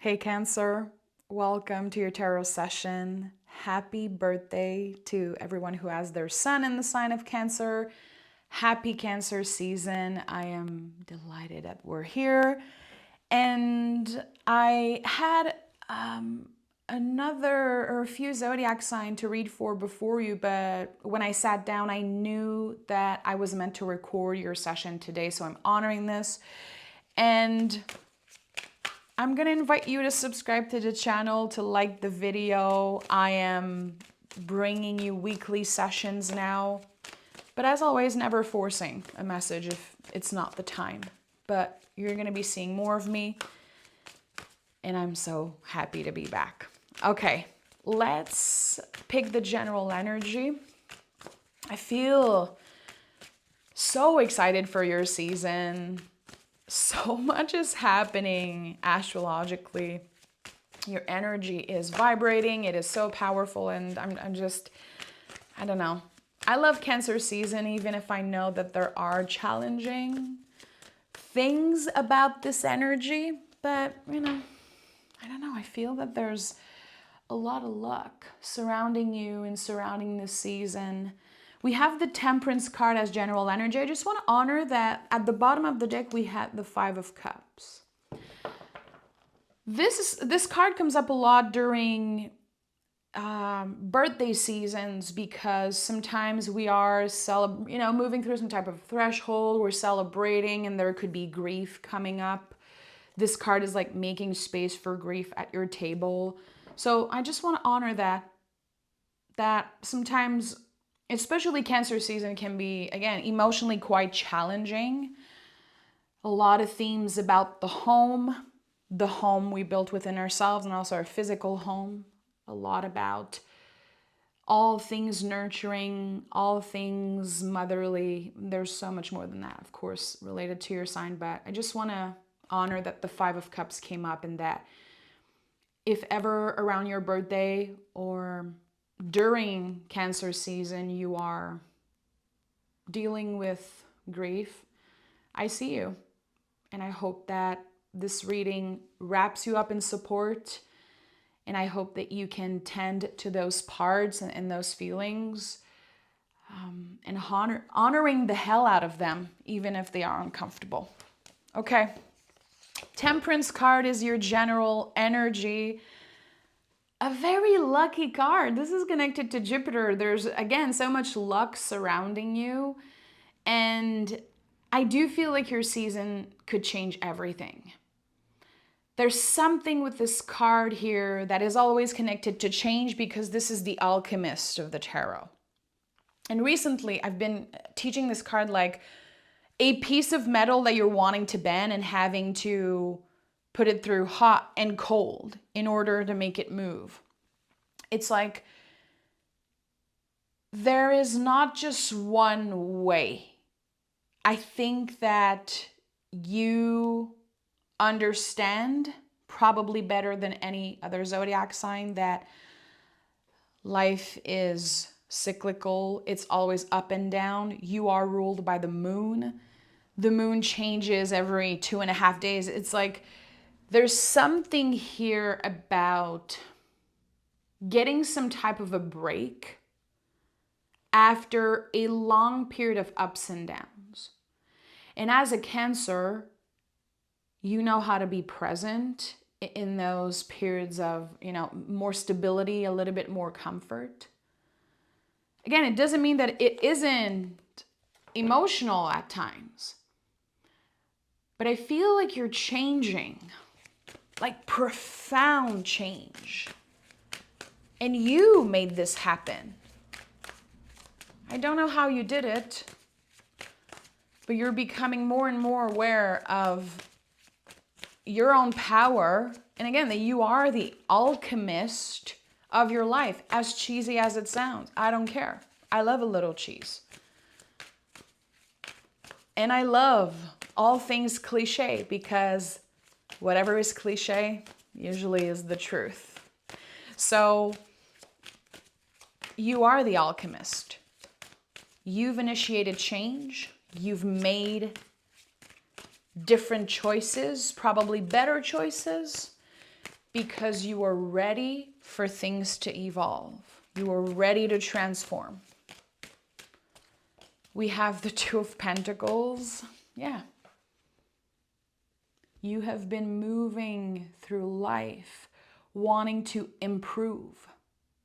Hey Cancer, welcome to your tarot session. Happy birthday to everyone who has their sun in the sign of Cancer. Happy Cancer season. I am delighted that we're here. And I had another or a few zodiac sign to read for before you, but when I sat down, I knew that I was meant to record your session today, so I'm honoring this. And I'm gonna invite you to subscribe to the channel, to like the video. I am bringing you weekly sessions now. But as always, never forcing a message if it's not the time. But you're gonna be seeing more of me. And I'm so happy to be back. Okay, let's pick the general energy. I feel so excited for your season. So much is happening astrologically. Your energy is vibrating. It is so powerful. And I'm just, I don't know. I love Cancer season, even if I know that there are challenging things about this energy. But, I don't know. I feel that there's a lot of luck surrounding you and surrounding this season. We have the Temperance card as general energy. I just want to honor that at the bottom of the deck we had the Five of Cups. This card comes up a lot during birthday seasons because sometimes we are moving through some type of threshold. We're celebrating, and there could be grief coming up. This card is like making space for grief at your table. So I just want to honor that sometimes, especially Cancer season, can be, again, emotionally quite challenging. A lot of themes about the home we built within ourselves, and also our physical home. A lot about all things nurturing, all things motherly. There's so much more than that, of course, related to your sign, but I just want to honor that the Five of Cups came up, and that if ever around your birthday or during Cancer season you are dealing with grief, I see you. And I hope that this reading wraps you up in support. And I hope that you can tend to those parts and those feelings, and honoring the hell out of them, even if they are uncomfortable. Okay. Temperance card is your general energy. A very lucky card. This is connected to Jupiter. There's, again, so much luck surrounding you. And I do feel like your season could change everything. There's something with this card here that is always connected to change, because this is the alchemist of the tarot. And recently I've been teaching this card like a piece of metal that you're wanting to bend and having to put it through hot and cold in order to make it move. It's like there is not just one way. I think that you understand probably better than any other zodiac sign that life is cyclical. It's always up and down. You are ruled by the moon. The moon changes every 2.5 days. It's like there's something here about getting some type of a break after a long period of ups and downs. And as a Cancer, you know how to be present in those periods of, more stability, a little bit more comfort. Again, it doesn't mean that it isn't emotional at times. But I feel like you're changing, like profound change. And you made this happen. I don't know how you did it, but you're becoming more and more aware of your own power. And again, that you are the alchemist of your life, as cheesy as it sounds. I don't care. I love a little cheese. And I love all things cliche, because whatever is cliche usually is the truth. So you are the alchemist. You've initiated change. You've made different choices, probably better choices. because you are ready for things to evolve. You are ready to transform. We have the Two of Pentacles. Yeah. You have been moving through life wanting to improve,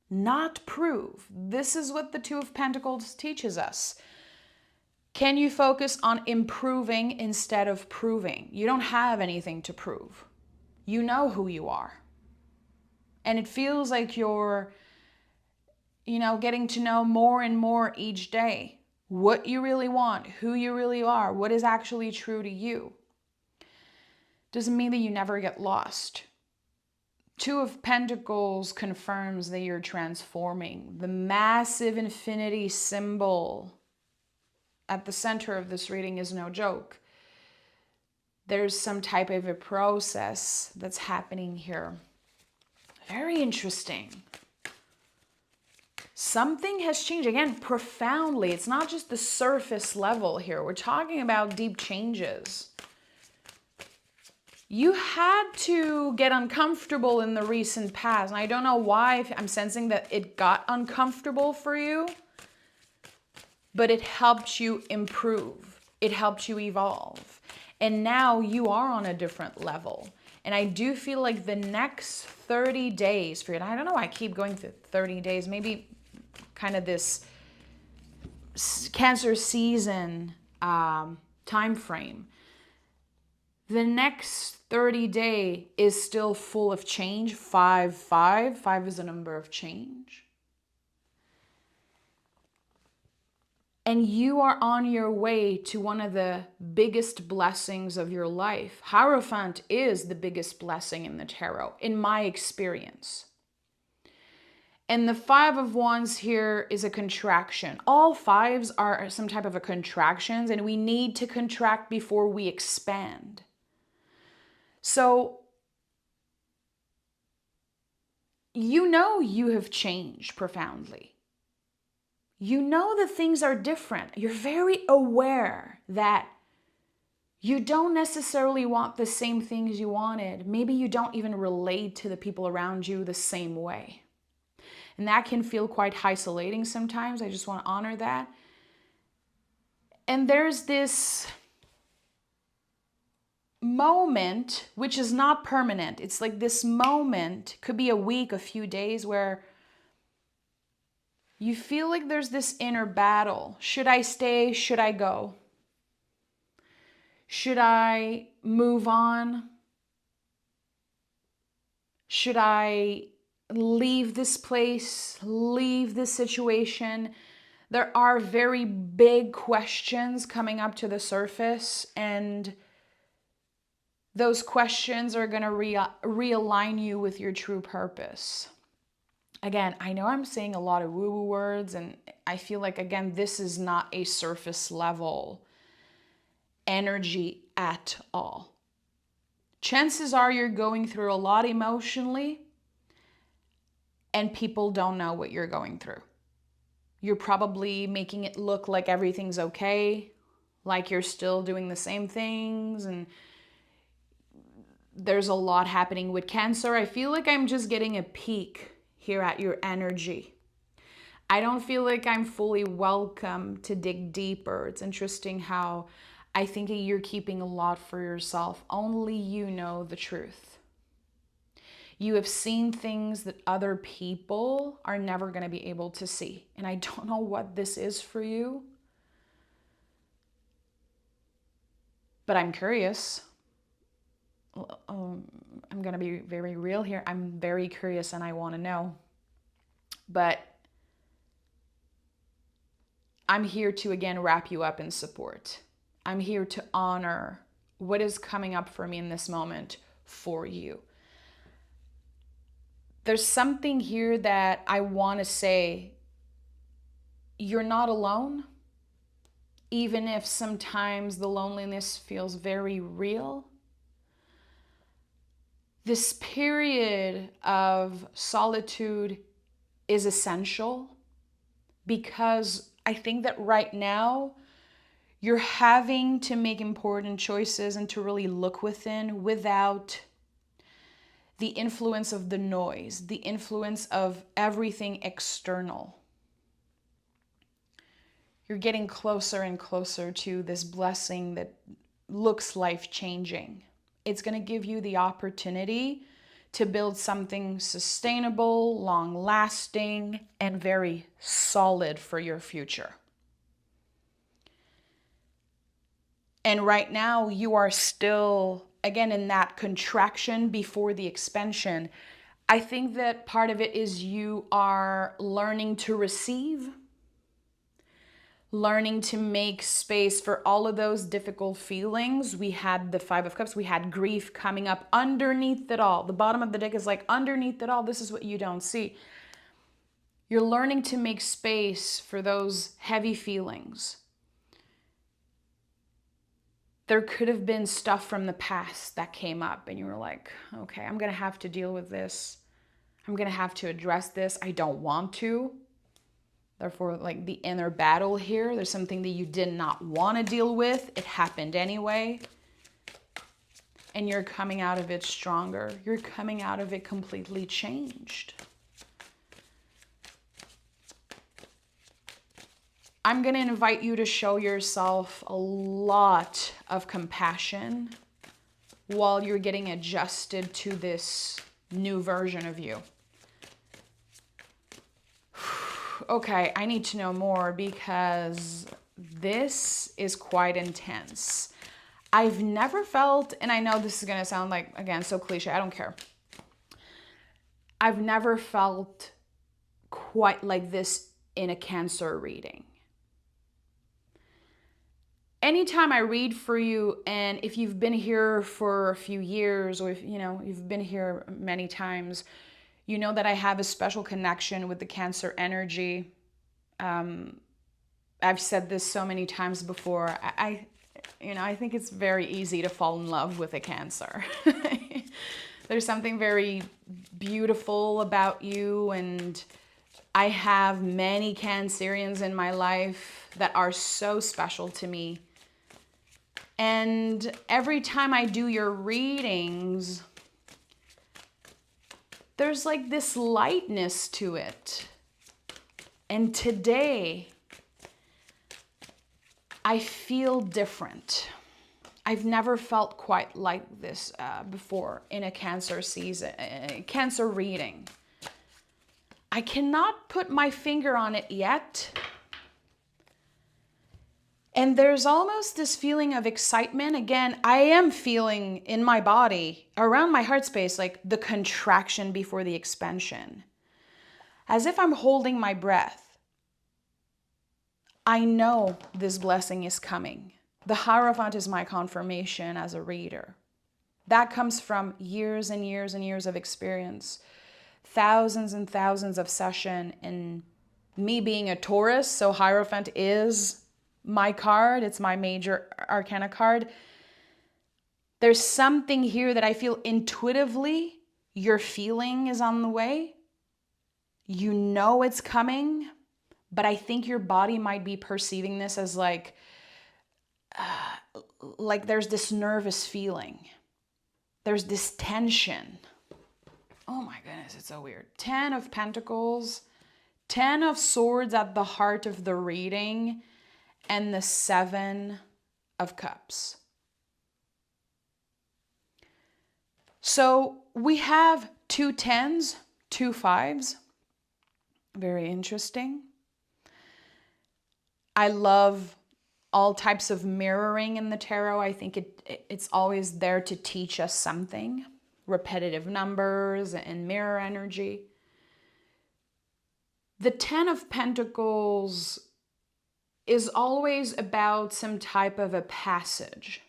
not prove. This is what the Two of Pentacles teaches us. Can you focus on improving instead of proving? You don't have anything to prove. You know who you are. And it feels like you're, getting to know more and more each day what you really want, who you really are, what is actually true to you. Doesn't mean that you never get lost. Two of Pentacles confirms that you're transforming. The massive infinity symbol at the center of this reading is no joke. There's some type of a process that's happening here. Very interesting. Something has changed, again, profoundly. It's not just the surface level here. We're talking about deep changes. You had to get uncomfortable in the recent past. And I don't know why I'm sensing that it got uncomfortable for you, but it helped you improve. It helped you evolve. And now you are on a different level. And I do feel like the next 30 days for you, and I don't know why I keep going through 30 days, maybe kind of this Cancer season time frame. The next 30 day is still full of change. 5, 5. 5 is a number of change. And you are on your way to one of the biggest blessings of your life. Hierophant is the biggest blessing in the tarot, in my experience. And the 5 of Wands here is a contraction. All 5s are some type of a contractions, and we need to contract before we expand. So, you have changed profoundly. You know that things are different. You're very aware that you don't necessarily want the same things you wanted. Maybe you don't even relate to the people around you the same way. And that can feel quite isolating sometimes. I just want to honor that. And there's this moment, which is not permanent. It's like this moment, could be a week, a few days, where you feel like there's this inner battle. Should I stay? Should I go? Should I move on? Should I leave this place, leave this situation? There are very big questions coming up to the surface, and those questions are going to realign you with your true purpose. Again, I know I'm saying a lot of woo-woo words, and I feel like, again, this is not a surface level energy at all. Chances are you're going through a lot emotionally, and people don't know what you're going through. You're probably making it look like everything's okay, like you're still doing the same things, and there's a lot happening with Cancer. I feel like I'm just getting a peek here at your energy. I don't feel like I'm fully welcome to dig deeper. It's interesting how I think you're keeping a lot for yourself. Only you know the truth. You have seen things that other people are never going to be able to see. And I don't know what this is for you, but I'm curious. I'm going to be very real here. I'm very curious and I want to know. But I'm here to, again, wrap you up in support. I'm here to honor what is coming up for me in this moment for you. There's something here that I want to say. You're not alone, even if sometimes the loneliness feels very real. This period of solitude is essential because I think that right now you're having to make important choices and to really look within without the influence of the noise, the influence of everything external. You're getting closer and closer to this blessing that looks life-changing. It's going to give you the opportunity to build something sustainable, long-lasting, and very solid for your future. And right now, you are still, again, in that contraction before the expansion. I think that part of it is you are learning to receive, learning to make space for all of those difficult feelings. We had the Five of Cups, we had grief coming up underneath it all. The bottom of the deck is like, underneath it all, this is what you don't see. You're learning to make space for those heavy feelings. There could have been stuff from the past that came up and you were like, okay, I'm going to have to deal with this. I'm going to have to address this. I don't want to. Therefore, like the inner battle here, there's something that you did not want to deal with. It happened anyway. And you're coming out of it stronger. You're coming out of it completely changed. I'm going to invite you to show yourself a lot of compassion while you're getting adjusted to this new version of you. Okay, I need to know more because this is quite intense. I've never felt, and I know this is going to sound like, again, so cliche, I don't care. I've never felt quite like this in a Cancer reading. Anytime I read for you, and if you've been here for a few years, or if you've been here many times, you know that I have a special connection with the Cancer energy. I've said this so many times before. I think it's very easy to fall in love with a Cancer. There's something very beautiful about you, and I have many Cancerians in my life that are so special to me. And every time I do your readings, there's like this lightness to it. And today, I feel different. I've never felt quite like this before in a Cancer season, Cancer reading. I cannot put my finger on it yet. And there's almost this feeling of excitement. Again, I am feeling in my body, around my heart space, like the contraction before the expansion. As if I'm holding my breath. I know this blessing is coming. The Hierophant is my confirmation as a reader. That comes from years and years and years of experience. Thousands and thousands of session, and me being a Taurus, so Hierophant is my card, it's my major arcana card. There's something here that I feel intuitively your feeling is on the way. You know it's coming, but I think your body might be perceiving this as like there's this nervous feeling. There's this tension. Oh my goodness, it's so weird. 10 of Pentacles, 10 of Swords at the heart of the reading, and the 7 of Cups. So we have 2 10s, 2 5s. Very interesting. I love all types of mirroring in the tarot. I think it's always there to teach us something. Repetitive numbers and mirror energy. The 10 of Pentacles is always about some type of a passage.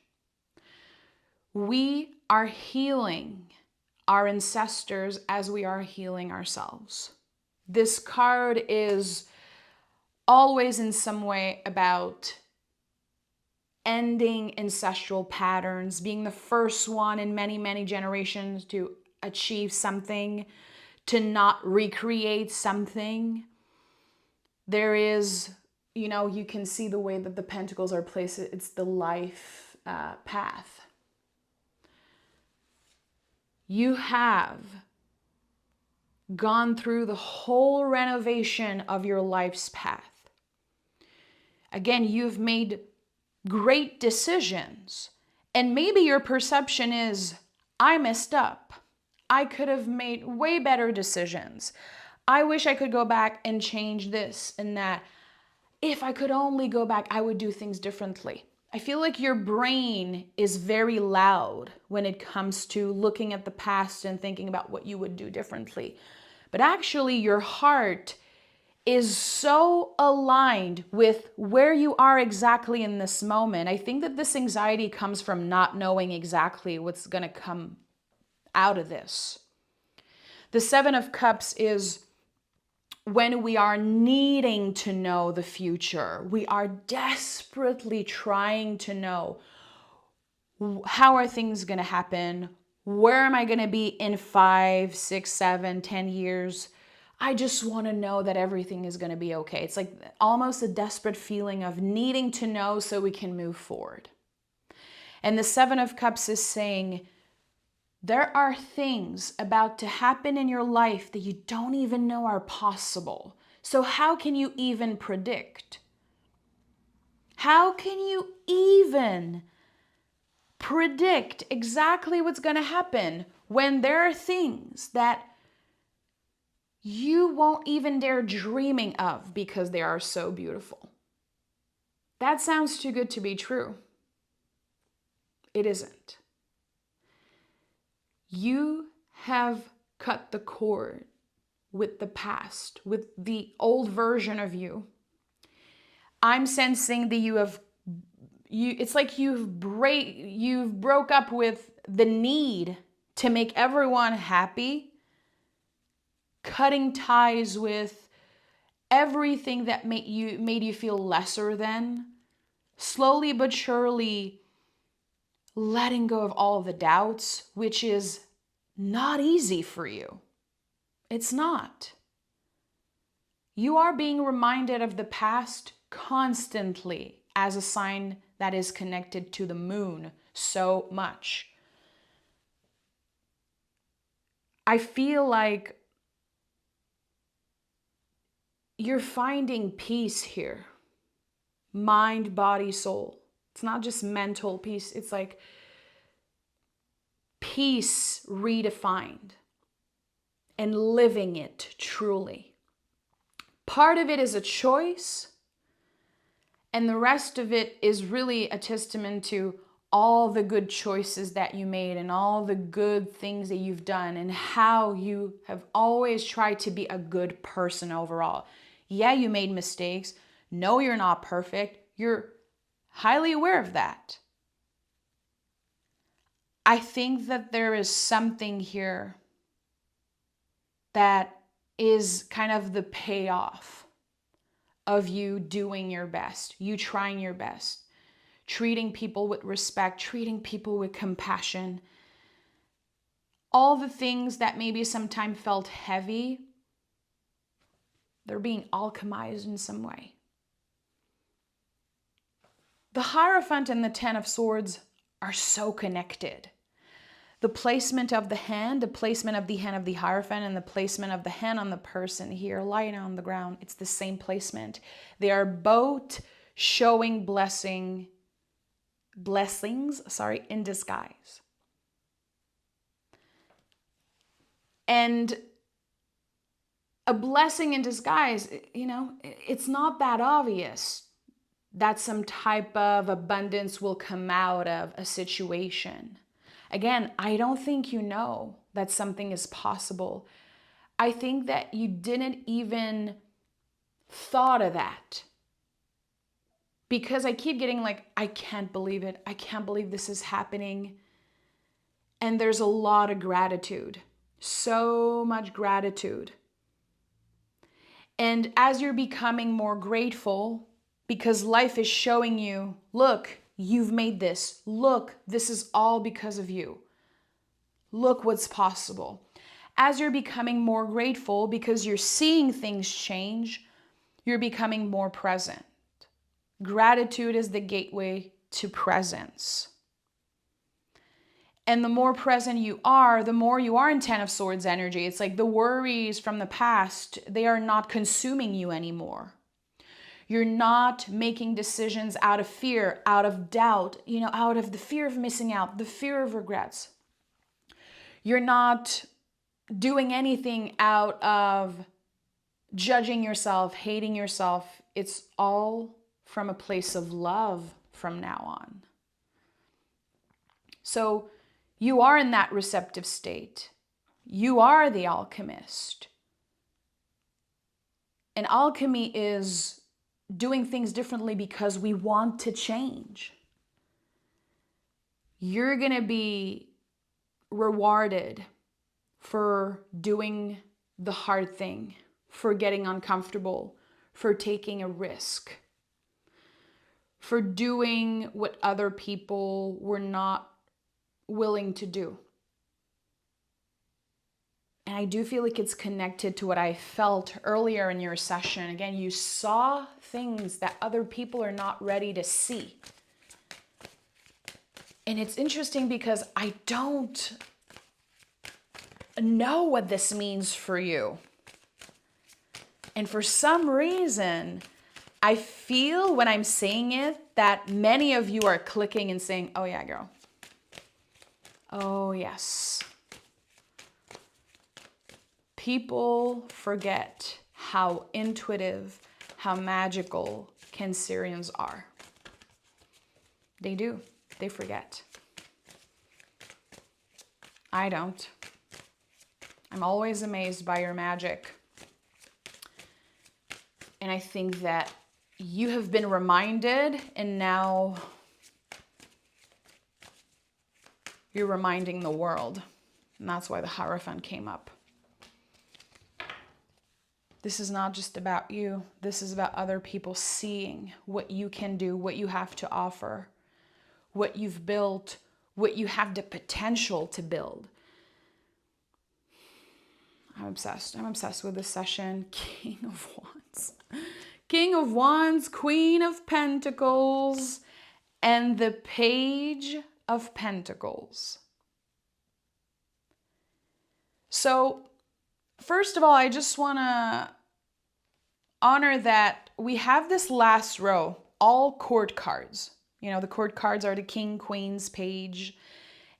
We are healing our ancestors as we are healing ourselves. This card is always in some way about ending ancestral patterns, being the first one in many, many generations to achieve something, to not recreate something. There is, you can see the way that the pentacles are placed. It's the life path. You have gone through the whole renovation of your life's path. Again, you've made great decisions. And maybe your perception is, I messed up. I could have made way better decisions. I wish I could go back and change this and that. If I could only go back, I would do things differently. I feel like your brain is very loud when it comes to looking at the past and thinking about what you would do differently. But actually, your heart is so aligned with where you are exactly in this moment. I think that this anxiety comes from not knowing exactly what's going to come out of this. The Seven of Cups is when we are needing to know the future. We are desperately trying to know, how are things going to happen? Where am I going to be in 5, 6, 7, 10 years? I just want to know that everything is going to be okay. It's like almost a desperate feeling of needing to know so we can move forward. And the Seven of Cups is saying, there are things about to happen in your life that you don't even know are possible. So how can you even predict? How can you even predict exactly what's going to happen when there are things that you won't even dare dreaming of because they are so beautiful? That sounds too good to be true. It isn't. You have cut the cord with the past, with the old version of you. I'm sensing that it's like you've broke up with the need to make everyone happy, cutting ties with everything that made you feel lesser than, slowly but surely letting go of all the doubts, which is not easy for you. It's not. You are being reminded of the past constantly as a sign that is connected to the moon so much. I feel like you're finding peace here. Mind, body, soul. It's not just mental peace. It's like peace redefined and living it truly. Part of it is a choice, and the rest of it is really a testament to all the good choices that you made and all the good things that you've done and how you have always tried to be a good person overall. Yeah, you made mistakes. No, you're not perfect. You're highly aware of that. I think that there is something here that is kind of the payoff of you doing your best, you trying your best, treating people with respect, treating people with compassion. All the things that maybe sometimes felt heavy, they're being alchemized in some way. The Hierophant and the Ten of Swords are so connected. The placement of the hand of the Hierophant, and the placement of the hand on the person here lying on the ground, it's the same placement. They are both showing blessings in disguise. And a blessing in disguise, it's not that obvious that some type of abundance will come out of a situation. Again, I don't think you know that something is possible. I think that you didn't even thought of that. Because I keep getting like, I can't believe it. I can't believe this is happening. And there's a lot of gratitude. So much gratitude. And as you're becoming more grateful, because life is showing you, look, you've made this. Look, this is all because of you. Look what's possible. As you're becoming more grateful because you're seeing things change, you're becoming more present. Gratitude is the gateway to presence. And the more present you are, the more you are in Ten of Swords energy. It's like the worries from the past, they are not consuming you anymore. You're not making decisions out of fear, out of doubt, out of the fear of missing out, the fear of regrets. You're not doing anything out of judging yourself, hating yourself. It's all from a place of love from now on. So you are in that receptive state. You are the alchemist. And alchemy is doing things differently because we want to change. You're going to be rewarded for doing the hard thing, for getting uncomfortable, for taking a risk, for doing what other people were not willing to do. And I do feel like it's connected to what I felt earlier in your session. Again, you saw things that other people are not ready to see. And it's interesting because I don't know what this means for you. And for some reason, I feel when I'm saying it that many of you are clicking and saying, oh yeah, girl. Oh yes. People forget how intuitive, how magical Cancerians are. They do. They forget. I don't. I'm always amazed by your magic. And I think that you have been reminded, and now you're reminding the world. And that's why the Hierophant came up. This is not just about you. This is about other people seeing what you can do, what you have to offer, what you've built, what you have the potential to build. I'm obsessed. I'm obsessed with this session. King of Wands. King of Wands, Queen of Pentacles, and the Page of Pentacles. So, first of all, I just want to honor that we have this last row, all court cards. The court cards are the King, Queens, Page,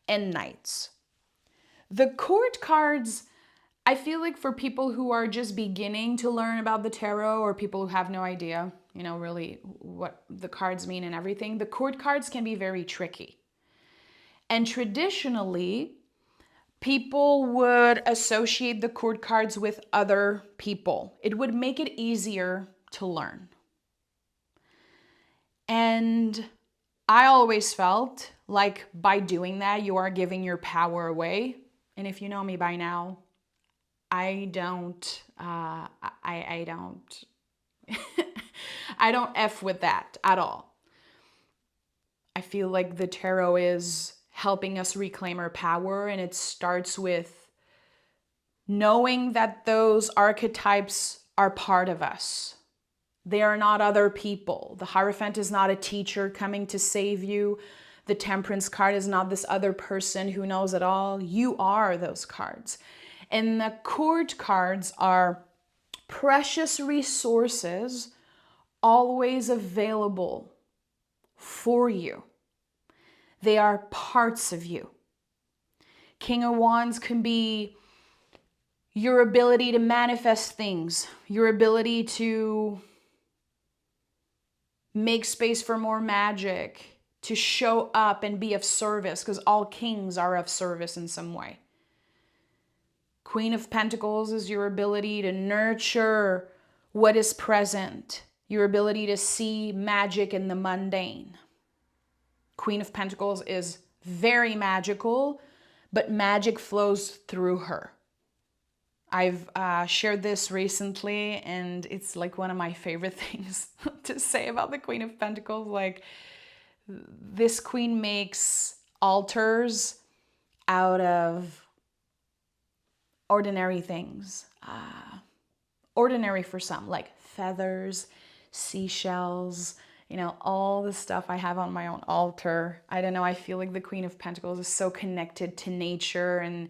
and Knights. The court cards, I feel like for people who are just beginning to learn about the tarot, or people who have no idea, really what the cards mean and everything, the court cards can be very tricky. And traditionally, people would associate the court cards with other people. It would make it easier to learn. And I always felt like by doing that, you are giving your power away. And if you know me by now, I don't I don't F with that at all. I feel like the tarot is helping us reclaim our power, and it starts with knowing that those archetypes are part of us. They are not other people. The Hierophant is not a teacher coming to save you. The Temperance card is not this other person who knows it all. You are those cards. And the court cards are precious resources always available for you. They are parts of you. King of Wands can be your ability to manifest things, your ability to make space for more magic, to show up and be of service, because all kings are of service in some way. Queen of Pentacles is your ability to nurture what is present, your ability to see magic in the mundane. Queen of Pentacles is very magical, but magic flows through her. I've shared this recently, and it's like one of my favorite things to say about the Queen of Pentacles. Like, this queen makes altars out of ordinary things. Ordinary for some, like feathers, seashells, all the stuff I have on my own altar. I don't know, I feel like the Queen of Pentacles is so connected to nature, and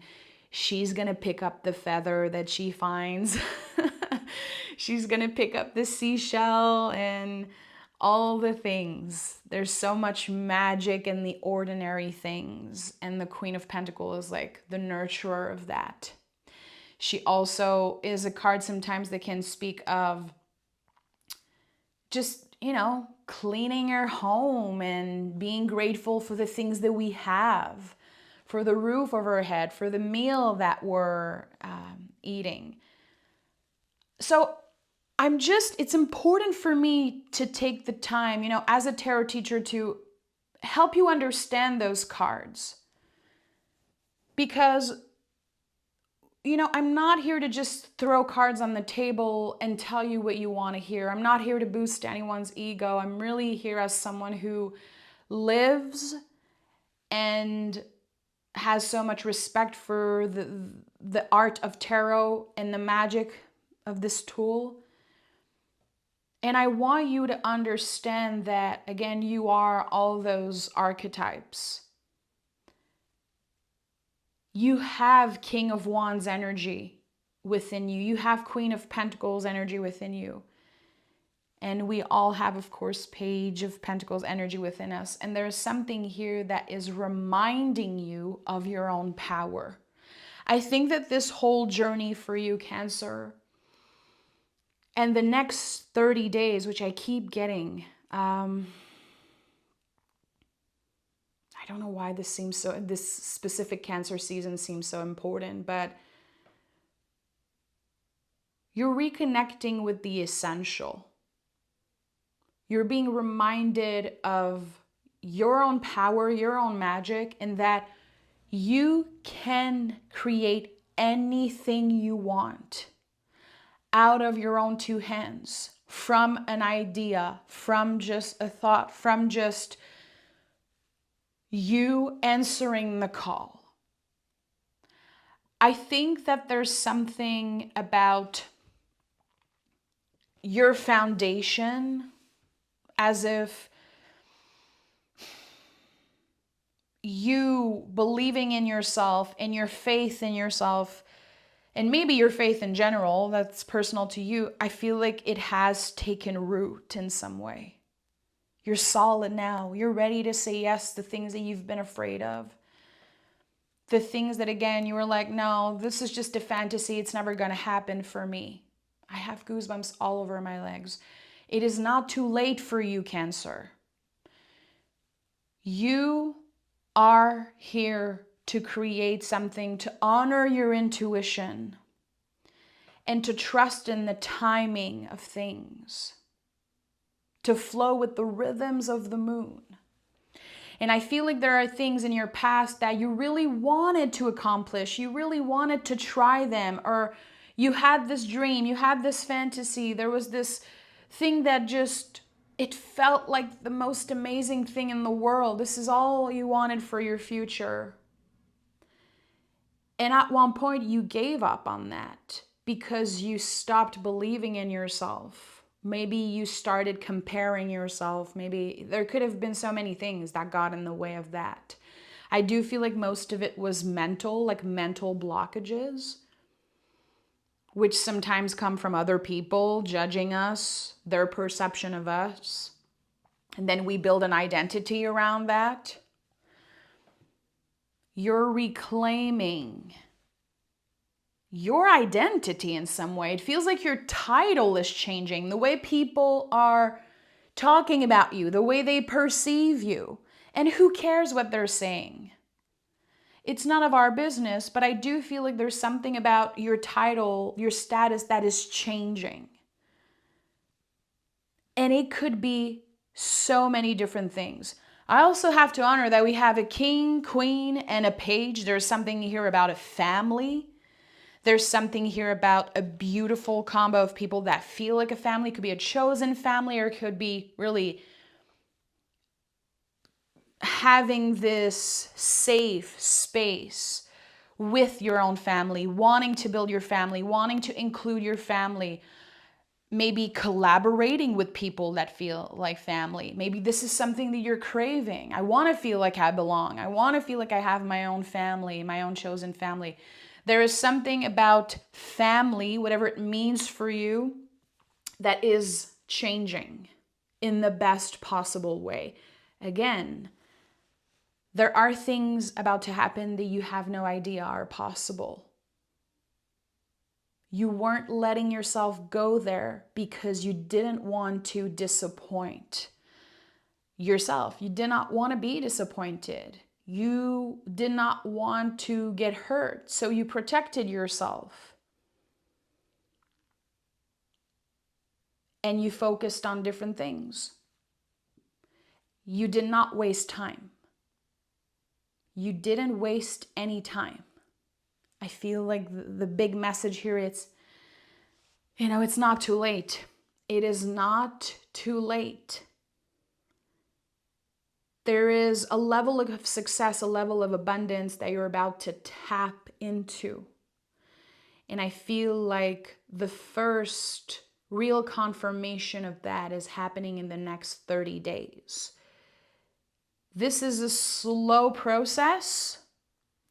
she's gonna pick up the feather that she finds. She's gonna pick up the seashell and all the things. There's so much magic in the ordinary things, and the Queen of Pentacles is like the nurturer of that. She also is a card sometimes that can speak of just, cleaning your home and being grateful for the things that we have, for the roof over our head, for the meal that we're eating. So it's important for me to take the time, as a tarot teacher, to help you understand those cards. Because, I'm not here to just throw cards on the table and tell you what you want to hear. I'm not here to boost anyone's ego. I'm really here as someone who lives and has so much respect for the art of tarot and the magic of this tool. And I want you to understand that, again, you are all those archetypes. You have King of Wands energy within you. You have Queen of Pentacles energy within you. And we all have, of course, Page of Pentacles energy within us. And there's something here that is reminding you of your own power. I think that this whole journey for you, Cancer, and the next 30 days, which I keep getting, I don't know why this specific Cancer season seems so important, but you're reconnecting with the essential. You're being reminded of your own power, your own magic, and that you can create anything you want out of your own two hands, from an idea, from just a thought, from just you answering the call. I think that there's something about your foundation, as if you believing in yourself and your faith in yourself, and maybe your faith in general, that's personal to you, I feel like it has taken root in some way. You're solid now. You're ready to say yes to things that you've been afraid of. The things that, again, you were like, no, this is just a fantasy. It's never going to happen for me. I have goosebumps all over my legs. It is not too late for you, Cancer. You are here to create something, to honor your intuition, and to trust in the timing of things, to flow with the rhythms of the moon. And I feel like there are things in your past that you really wanted to accomplish, you really wanted to try them, or you had this dream, you had this fantasy, there was this thing that just, it felt like the most amazing thing in the world. This is all you wanted for your future. And at one point you gave up on that because you stopped believing in yourself. Maybe you started comparing yourself. Maybe there could have been so many things that got in the way of that. I do feel like most of it was mental, like mental blockages, which sometimes come from other people judging us, their perception of us. And then we build an identity around that. You're reclaiming your identity in some way. It feels like your title is changing, the way people are talking about you, the way they perceive you. And who cares what they're saying? It's none of our business, but I do feel like there's something about your title, your status that is changing. And it could be so many different things. I also have to honor that we have a king, queen, and a page. There's something here about a family. There's something here about a beautiful combo of people that feel like a family. It could be a chosen family, or it could be really having this safe space with your own family, wanting to build your family, wanting to include your family. maybe collaborating with people that feel like family. Maybe this is something that you're craving. I want to feel like I belong. I want to feel like I have my own family, my own chosen family. There is something about family, whatever it means for you, that is changing in the best possible way. Again, there are things about to happen that you have no idea are possible. You weren't letting yourself go there because you didn't want to disappoint yourself. You did not want to be disappointed. You did not want to get hurt, so you protected yourself. And you focused on different things. You did not waste time. You didn't waste any time. I feel like the big message here is, it's not too late. It is not too late. There is a level of success, a level of abundance that you're about to tap into. And I feel like the first real confirmation of that is happening in the next 30 days. This is a slow process.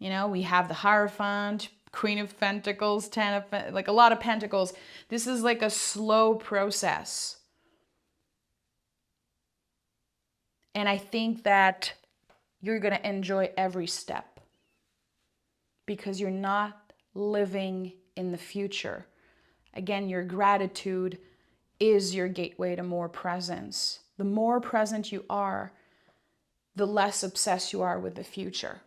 We have the Hierophant, Queen of Pentacles, Ten of, like a lot of Pentacles. This is like a slow process. And I think that you're going to enjoy every step because you're not living in the future. Again, your gratitude is your gateway to more presence. The more present you are, the less obsessed you are with the future.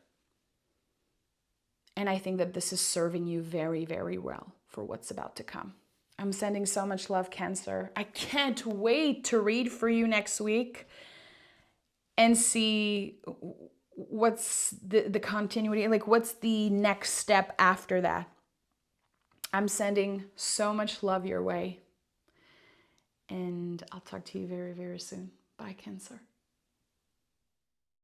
And I think that this is serving you very, very well for what's about to come. I'm sending so much love, Cancer. I can't wait to read for you next week and see what's the continuity, like what's the next step after that. I'm sending so much love your way. And I'll talk to you very, very soon. Bye, Cancer.